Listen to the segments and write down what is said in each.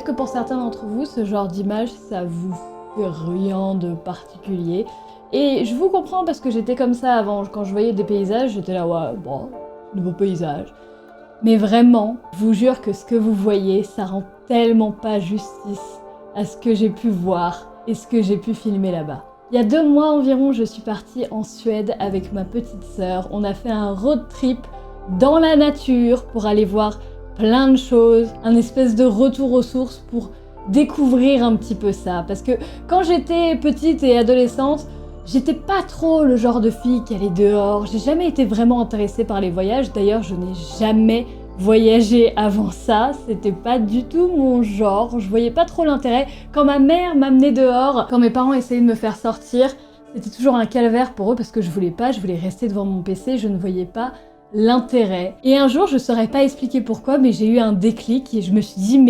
Peut-être que pour certains d'entre vous, ce genre d'image, ça vous fait rien de particulier. Et je vous comprends parce que j'étais comme ça avant. Quand je voyais des paysages, j'étais là, ouais, bon, de beaux paysages. Mais vraiment, je vous jure que ce que vous voyez, ça rend tellement pas justice à ce que j'ai pu voir et ce que j'ai pu filmer là-bas. Il y a 2 mois environ, je suis partie en Suède avec ma petite sœur. On a fait un road trip dans la nature pour aller voir plein de choses, un espèce de retour aux sources pour découvrir un petit peu ça. Parce que quand j'étais petite et adolescente, j'étais pas trop le genre de fille qui allait dehors. J'ai jamais été vraiment intéressée par les voyages. D'ailleurs, je n'ai jamais voyagé avant ça. C'était pas du tout mon genre. Je voyais pas trop l'intérêt. Quand ma mère m'amenait dehors, quand mes parents essayaient de me faire sortir, c'était toujours un calvaire pour eux parce que je voulais rester devant mon PC. Je ne voyais pas l'intérêt. Et un jour, je saurais pas expliquer pourquoi, mais j'ai eu un déclic et je me suis dit,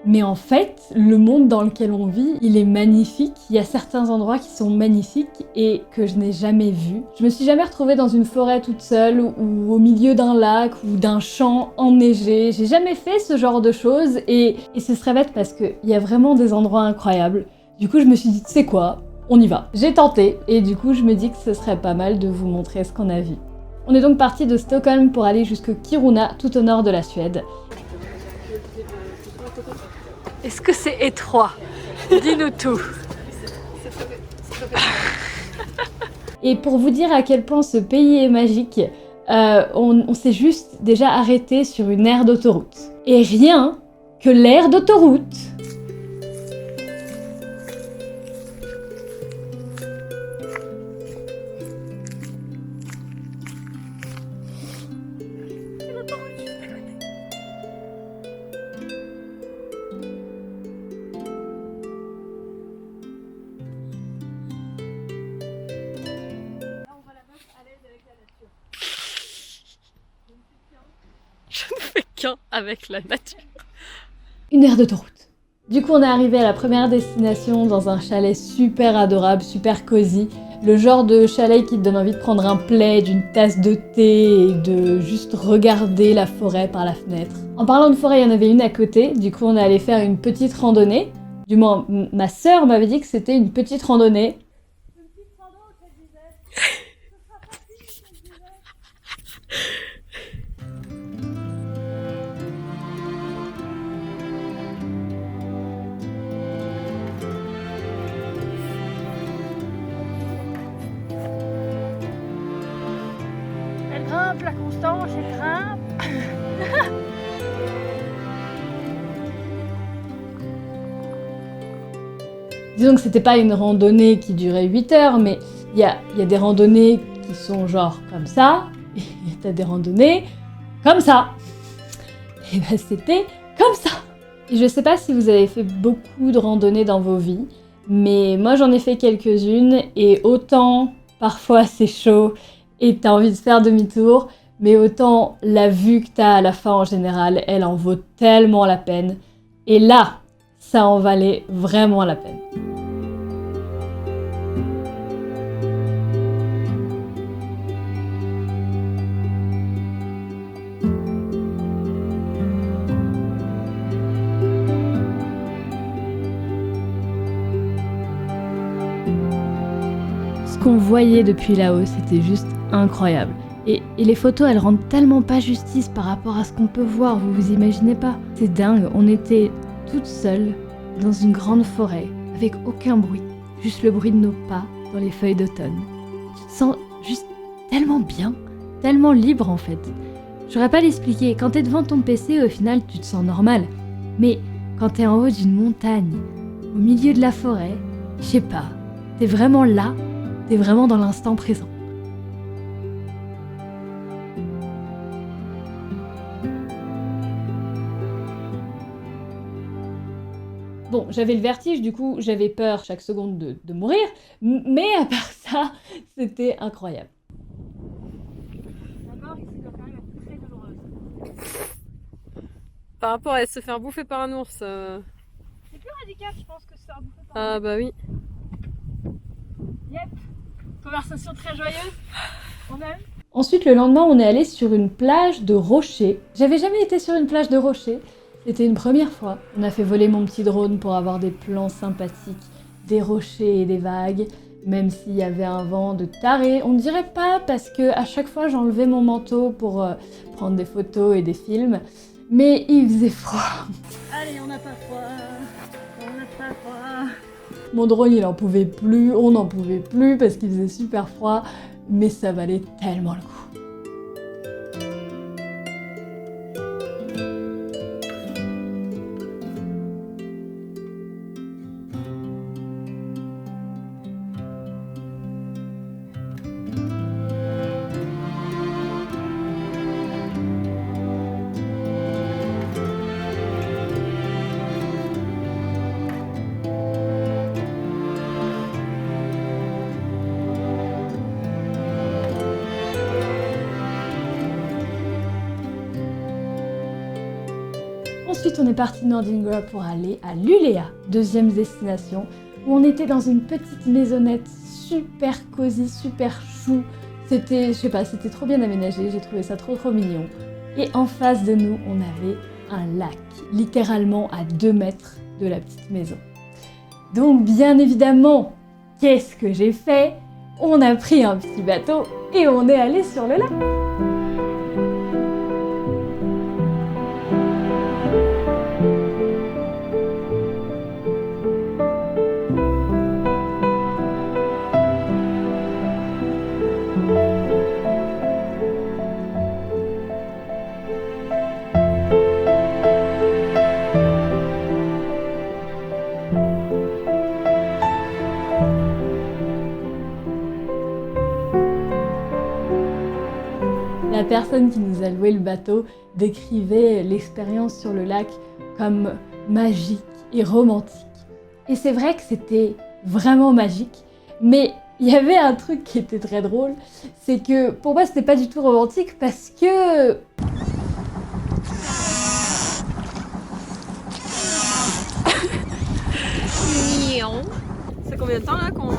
mais en fait, le monde dans lequel on vit, il est magnifique. Il y a certains endroits qui sont magnifiques et que je n'ai jamais vus. Je me suis jamais retrouvée dans une forêt toute seule ou au milieu d'un lac ou d'un champ enneigé. J'ai jamais fait ce genre de choses et ce serait bête parce qu'il y a vraiment des endroits incroyables. Du coup, je me suis dit, tu sais quoi, on y va. J'ai tenté et du coup, je me dis que ce serait pas mal de vous montrer ce qu'on a vu. On est donc parti de Stockholm pour aller jusque Kiruna, tout au nord de la Suède. Est-ce que c'est étroit? Dis-nous tout. Et pour vous dire à quel point ce pays est magique, on s'est juste déjà arrêté sur une aire d'autoroute. Et rien que l'aire d'autoroute. Avec la nature. Une aire d'autoroute. Du coup, on est arrivé à la première destination dans un chalet super adorable, super cosy. Le genre de chalet qui te donne envie de prendre un plaid, une tasse de thé et de juste regarder la forêt par la fenêtre. En parlant de forêt, il y en avait une à côté. Du coup, on est allé faire une petite randonnée. Du moins, ma sœur m'avait dit que c'était une petite randonnée. Elle grimpe, la Constance, elle grimpe. Disons que c'était pas une randonnée qui durait 8 heures, mais il y a des randonnées qui sont genre comme ça, et t'as des randonnées comme ça. Et ben c'était comme ça. Et je sais pas si vous avez fait beaucoup de randonnées dans vos vies, mais moi j'en ai fait quelques-unes, et autant parfois c'est chaud et t'as envie de faire demi-tour, mais autant la vue que t'as à la fin en général, elle en vaut tellement la peine. Et là, ça en valait vraiment la peine. Ce qu'on voyait depuis là-haut, c'était juste incroyable. Et les photos, elles rendent tellement pas justice par rapport à ce qu'on peut voir, vous imaginez pas? C'est dingue, on était toutes seules dans une grande forêt, avec aucun bruit, juste le bruit de nos pas dans les feuilles d'automne. Tu te sens juste tellement bien, tellement libre en fait. Je saurais pas l'expliquer, quand t'es devant ton PC, au final, tu te sens normal. Mais quand t'es en haut d'une montagne, au milieu de la forêt, je sais pas, t'es vraiment là, t'es vraiment dans l'instant présent. Bon, j'avais le vertige, du coup, j'avais peur chaque seconde de mourir, mais à part ça, c'était incroyable. La mort ici doit quand même être très douloureuse. Par rapport à se faire bouffer par un ours. C'est plus radical, je pense, que se faire bouffer par Ah bah oui. Yep. Conversation très joyeuse. On aime. Ensuite, le lendemain, on est allé sur une plage de rochers. J'avais jamais été sur une plage de rochers. C'était une première fois. On a fait voler mon petit drone pour avoir des plans sympathiques, des rochers et des vagues, même s'il y avait un vent de taré. On ne dirait pas parce que à chaque fois j'enlevais mon manteau pour prendre des photos et des films, mais il faisait froid. Allez, on n'a pas froid. On n'a pas froid. Mon drone il en pouvait plus, on n'en pouvait plus parce qu'il faisait super froid, mais ça valait tellement le coup. Ensuite, on est parti de Nordingrad pour aller à Luleå, deuxième destination, où on était dans une petite maisonnette super cosy, super chou. C'était, je sais pas, c'était trop bien aménagé, j'ai trouvé ça trop mignon. Et en face de nous, on avait un lac, littéralement à 2 mètres de la petite maison. Donc bien évidemment, qu'est-ce que j'ai fait? On a pris un petit bateau et on est allé sur le lac. La personne qui nous a loué le bateau décrivait l'expérience sur le lac comme magique et romantique. Et c'est vrai que c'était vraiment magique, mais il y avait un truc qui était très drôle, c'est que pour moi c'était pas du tout romantique parce que... C'est combien de temps là qu'on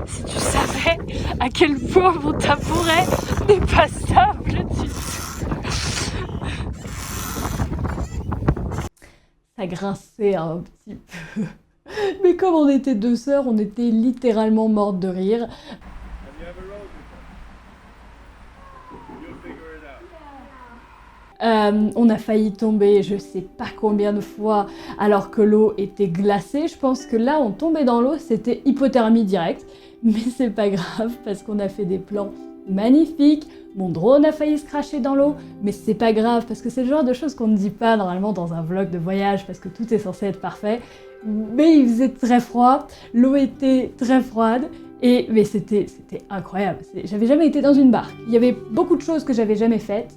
Si tu savais à quel point mon tabouret n'est pas stable du tout. Ça grinçait un petit peu. Mais comme on était 2 sœurs, on était littéralement mortes de rire. On a failli tomber je sais pas combien de fois alors que l'eau était glacée. Je pense que là on tombait dans l'eau, c'était hypothermie directe. Mais c'est pas grave parce qu'on a fait des plans magnifiques. Mon drone a failli se cracher dans l'eau, mais c'est pas grave parce que c'est le genre de choses qu'on ne dit pas normalement dans un vlog de voyage parce que tout est censé être parfait. Mais il faisait très froid, l'eau était très froide. Mais c'était incroyable. J'avais jamais été dans une barque. Il y avait beaucoup de choses que j'avais jamais faites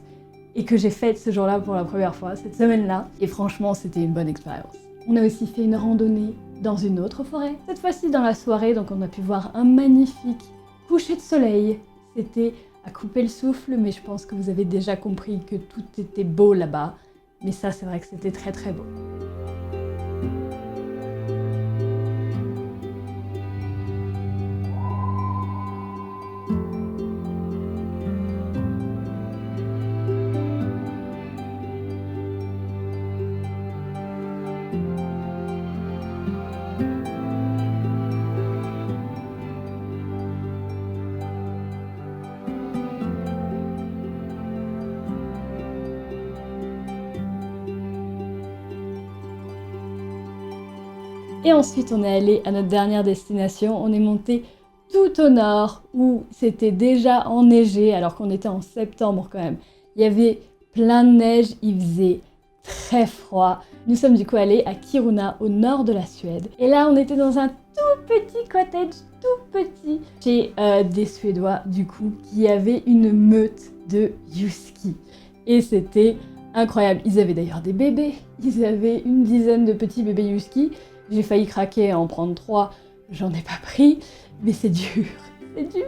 et que j'ai faites ce jour-là pour la première fois, cette semaine-là. Et franchement, c'était une bonne expérience. On a aussi fait une randonnée dans une autre forêt, cette fois-ci dans la soirée, donc on a pu voir un magnifique coucher de soleil. C'était à couper le souffle, mais je pense que vous avez déjà compris que tout était beau là-bas. Mais ça, c'est vrai que c'était très beau. Et ensuite, on est allé à notre dernière destination. On est monté tout au nord où c'était déjà enneigé alors qu'on était en septembre quand même. Il y avait plein de neige, il faisait très froid. Nous sommes du coup allés à Kiruna au nord de la Suède. Et là, on était dans un tout petit cottage, tout petit, chez des Suédois du coup qui avaient une meute de husky. Et c'était incroyable. Ils avaient d'ailleurs des bébés. Ils avaient une dizaine de petits bébés husky. J'ai failli craquer à en prendre 3, j'en ai pas pris, mais c'est dur, c'est dur.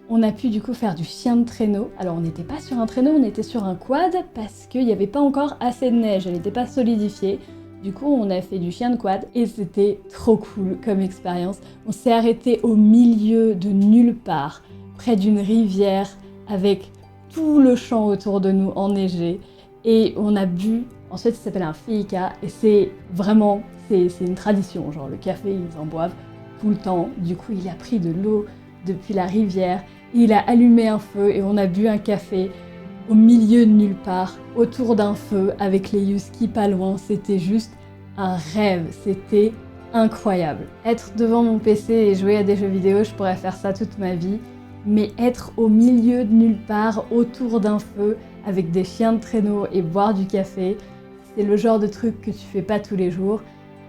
On a pu du coup faire du chien de traîneau. Alors on n'était pas sur un traîneau, on était sur un quad parce qu'il n'y avait pas encore assez de neige, elle n'était pas solidifiée. Du coup on a fait du chien de quad et c'était trop cool comme expérience. On s'est arrêté au milieu de nulle part, près d'une rivière avec tout le champ autour de nous enneigé et on a bu. Ensuite, ça s'appelle un fika et c'est vraiment, c'est une tradition. Genre le café, ils en boivent tout le temps. Du coup, il a pris de l'eau depuis la rivière, il a allumé un feu et on a bu un café au milieu de nulle part, autour d'un feu avec les Yuski pas loin. C'était juste un rêve, c'était incroyable. Être devant mon PC et jouer à des jeux vidéo, je pourrais faire ça toute ma vie. Mais être au milieu de nulle part, autour d'un feu, avec des chiens de traîneau et boire du café, c'est le genre de truc que tu fais pas tous les jours.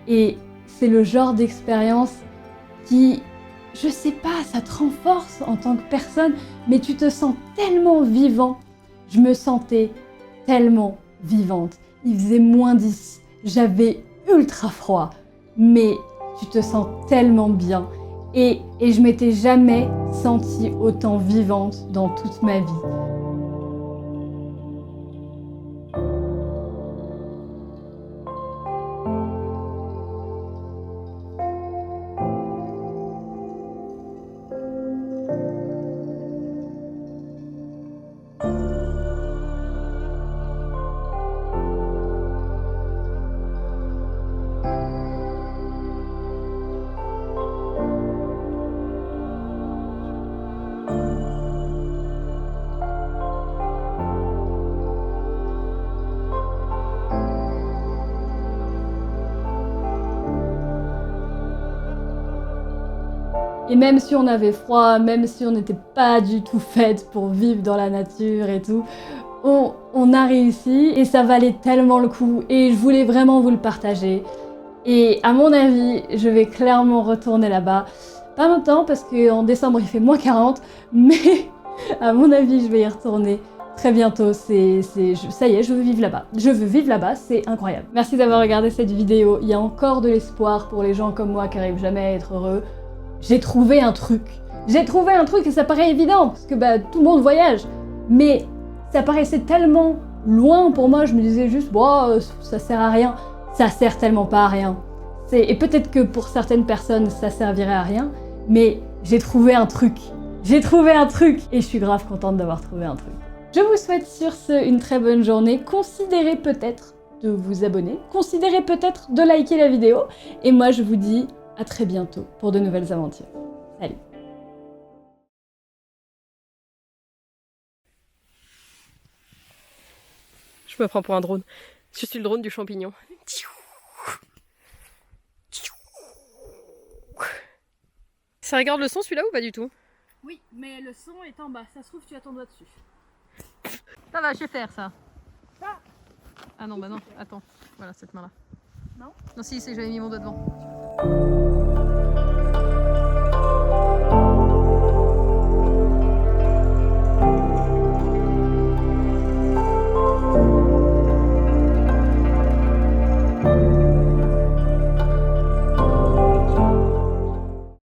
Et c'est le genre d'expérience qui, je sais pas, ça te renforce en tant que personne, mais tu te sens tellement vivant. Je me sentais tellement vivante. Il faisait -10, j'avais ultra froid, mais tu te sens tellement bien. Et je m'étais jamais sentie autant vivante dans toute ma vie. Et même si on avait froid, même si on n'était pas du tout faite pour vivre dans la nature et tout, on a réussi et ça valait tellement le coup et je voulais vraiment vous le partager. Et à mon avis, je vais clairement retourner là-bas. Pas maintenant parce qu'en décembre il fait -40, mais à mon avis je vais y retourner très bientôt. Ça y est, je veux vivre là-bas. Je veux vivre là-bas, c'est incroyable. Merci d'avoir regardé cette vidéo. Il y a encore de l'espoir pour les gens comme moi qui n'arrivent jamais à être heureux. J'ai trouvé un truc. J'ai trouvé un truc et ça paraît évident parce que tout le monde voyage. Mais ça paraissait tellement loin pour moi, je me disais juste, bon, ça sert à rien. Ça sert tellement pas à rien. Et peut-être que pour certaines personnes, ça servirait à rien, mais j'ai trouvé un truc. J'ai trouvé un truc et je suis grave contente d'avoir trouvé un truc. Je vous souhaite sur ce une très bonne journée. Considérez peut-être de vous abonner, considérez peut-être de liker la vidéo et moi je vous dis à très bientôt pour de nouvelles aventures. Salut! Je me prends pour un drone. Je suis le drone du champignon. Ça regarde le son celui-là ou pas du tout? Oui, mais le son est en bas. Ça se trouve, tu as ton doigt dessus. Ça va, je vais faire ça. Ah non, bah non, attends. Voilà, cette main-là. Non? Non, si, c'est que j'avais mis mon doigt devant.